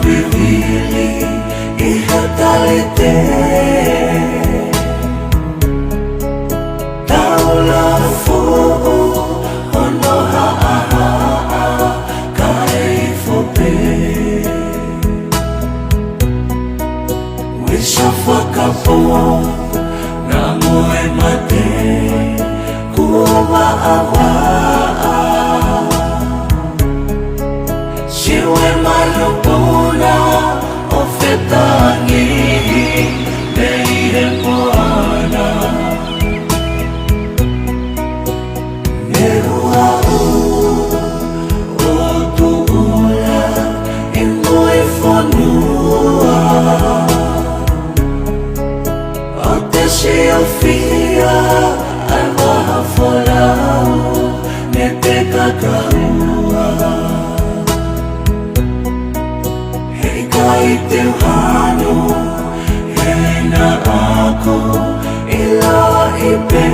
vivili ihatalite taula fu'u hono ha'a kaifope wisha whakapo na moe mate kuwa awa siwe malupuna o fetangi neire moana nerua o tuula imoe fonua o te siofia ai waha folau ne te kakaua i teu hano he na ako ila i pe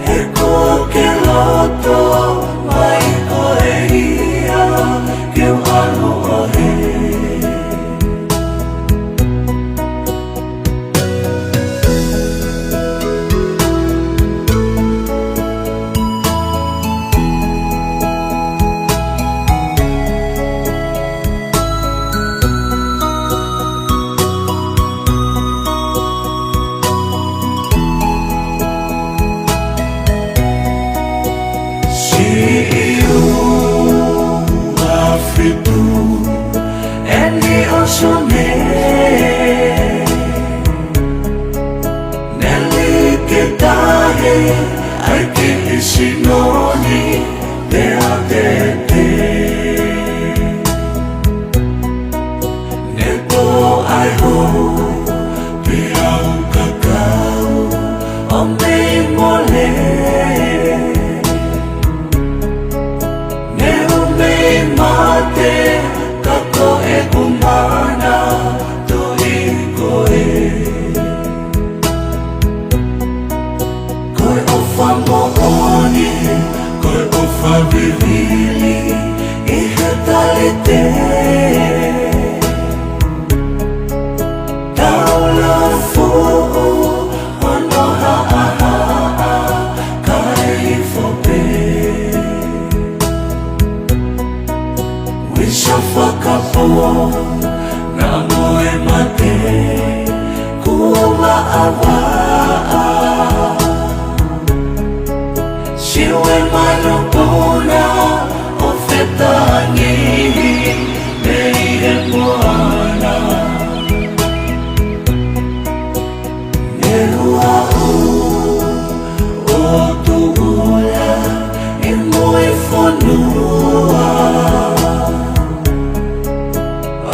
he ko ke loto mai ko e ia ke anu o he Nelly che dai ai che sinoni de te Nebo ai ho piau kakau o me mole Neu me mate kako e kumana Koe o whawirili ihatalite taula fu'u hono ha'a kaifope wisha whakapo na moe mate kuwa awa siwe malupuna o fetangi neire moana nerua o tuula i moe fonua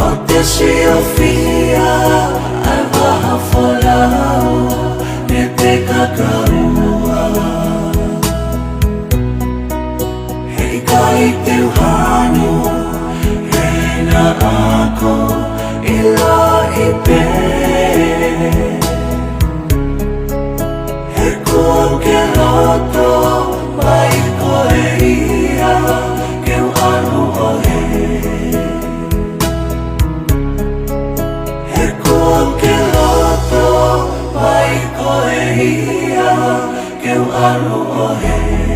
o te siofia ai waha folau ne te kakaua i teu hano he na ako ila i pe he kua ke loto mai ko e ia ke anu o he he kua ke loto mai ko e ia ke anu o he